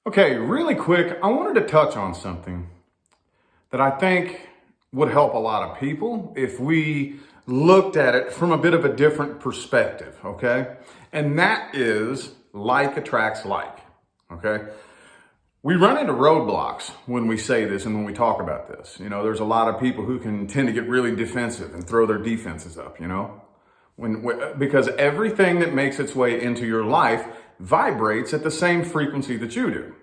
Okay, really quick, I wanted to touch on something that I think would help a lot of people if we looked at it from a bit of a different perspective, okay? And that is like attracts like, okay? We run into roadblocks when we say this and when we talk about this. You know, there's a lot of people who can tend to get really defensive and throw their defenses up, you know? Because everything that makes its way into your life vibrates at the same frequency that you do.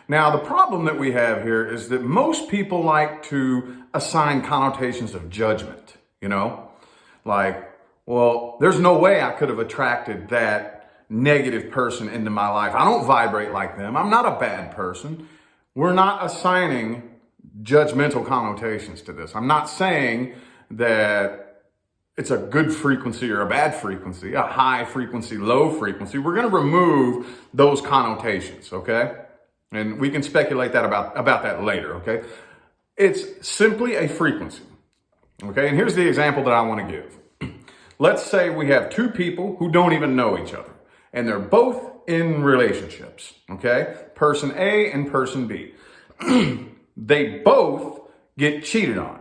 Now, the problem that we have here is that most people like to assign connotations of judgment, you know? Like, well, there's no way I could have attracted that negative person into my life. I don't vibrate like them. I'm not a bad person. We're not assigning judgmental connotations to this. I'm not saying that it's a good frequency or a bad frequency, a high frequency, low frequency. We're going to remove those connotations, okay? And we can speculate that about that later, okay? It's simply a frequency, okay? And here's the example that I want to give. Let's say we have two people who don't even know each other, and they're both in relationships, okay? Person A and person B. They both get cheated on.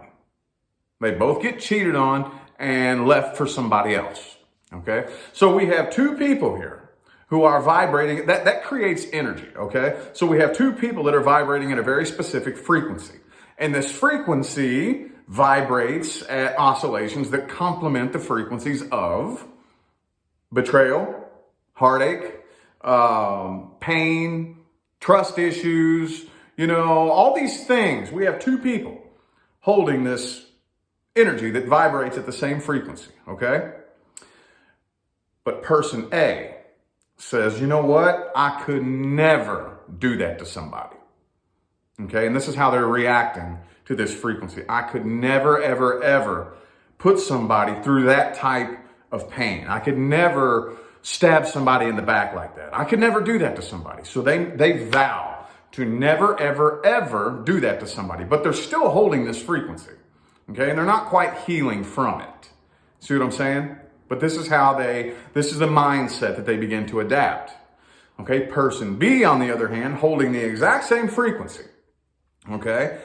They both get cheated on and left for somebody else, okay? So we have two people here who are vibrating. That creates energy, okay? So we have two people that are vibrating at a very specific frequency. And this frequency vibrates at oscillations that complement the frequencies of betrayal, heartache, pain, trust issues, you know, all these things. We have two people holding this energy that vibrates at the same frequency, okay? But person A says, you know what? I could never do that to somebody, okay? And this is how they're reacting to this frequency. I could never, ever, ever put somebody through that type of pain. I could never stab somebody in the back like that. I could never do that to somebody. So they vow to never, ever, ever do that to somebody, but they're still holding this frequency. Okay, and they're not quite healing from it. See what I'm saying? But this is the mindset that they begin to adapt. Okay, person B, on the other hand, holding the exact same frequency. Okay,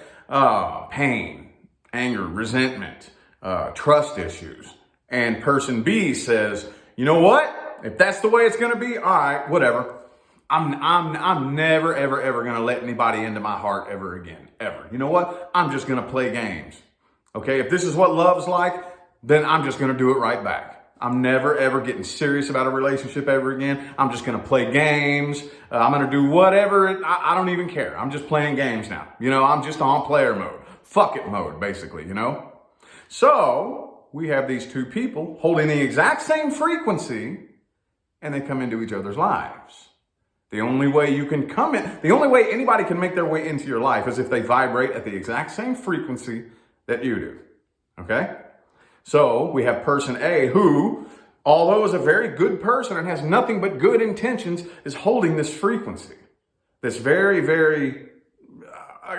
pain, anger, resentment, trust issues. And person B says, you know what? If that's the way it's going to be, all right, whatever. I'm never, ever, ever going to let anybody into my heart ever again, ever. You know what? I'm just going to play games. Okay, if this is what love's like, then I'm just going to do it right back. I'm never, ever getting serious about a relationship ever again. I'm just going to play games. I'm going to do whatever. I don't even care. I'm just playing games now. You know, I'm just on player mode. Fuck it mode, basically, you know. So we have these two people holding the exact same frequency, and they come into each other's lives. The only way the only way anybody can make their way into your life is if they vibrate at the exact same frequency that you do, okay? So we have person A who, although is a very good person and has nothing but good intentions, is holding this frequency. This very, very,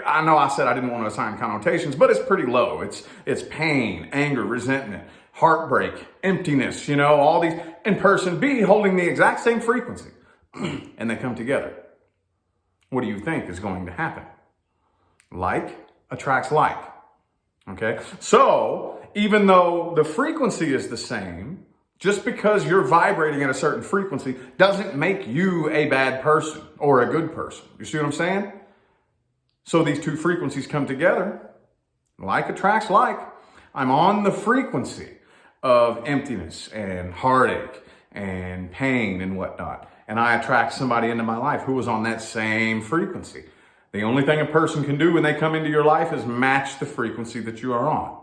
I know I said I didn't want to assign connotations, but it's pretty low. It's pain, anger, resentment, heartbreak, emptiness, you know, all these. And person B holding the exact same frequency. And they come together. What do you think is going to happen? Like attracts like. Okay, so even though the frequency is the same, just because you're vibrating at a certain frequency doesn't make you a bad person or a good person. You see what I'm saying? So these two frequencies come together. Like attracts like. I'm on the frequency of emptiness and heartache and pain and whatnot. And I attract somebody into my life who is on that same frequency. The only thing a person can do when they come into your life is match the frequency that you are on.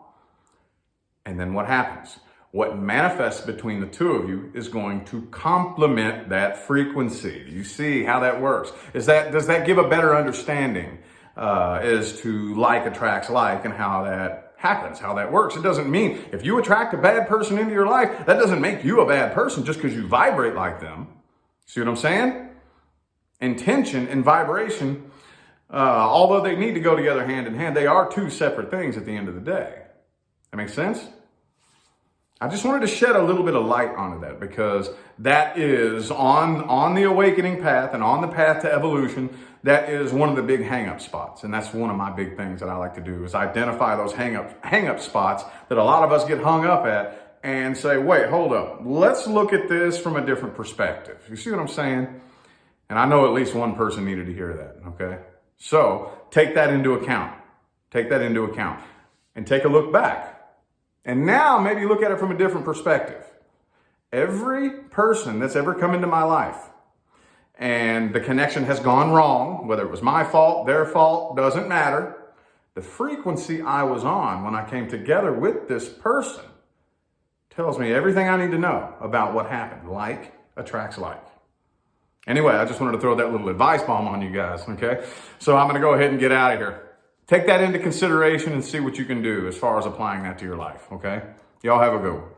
And then what happens? What manifests between the two of you is going to complement that frequency. You see how that works? Does that give a better understanding as to like attracts like and how that happens, how that works? It doesn't mean if you attract a bad person into your life, that doesn't make you a bad person just because you vibrate like them. See what I'm saying? Intention and vibration, although they need to go together hand in hand, they are two separate things at the end of the day. That makes sense? I just wanted to shed a little bit of light onto that because that is on the awakening path and on the path to evolution. That is one of the big hang-up spots. And that's one of my big things that I like to do is identify those hang-up spots that a lot of us get hung up at and say, wait, hold up. Let's look at this from a different perspective. You see what I'm saying? And I know at least one person needed to hear that, okay? So take that into account. Take that into account and take a look back. And now maybe look at it from a different perspective. Every person that's ever come into my life and the connection has gone wrong, whether it was my fault, their fault, doesn't matter. The frequency I was on when I came together with this person tells me everything I need to know about what happened. Like attracts like. Anyway, I just wanted to throw that little advice bomb on you guys, okay? So I'm going to go ahead and get out of here. Take that into consideration and see what you can do as far as applying that to your life, okay? Y'all have a good one.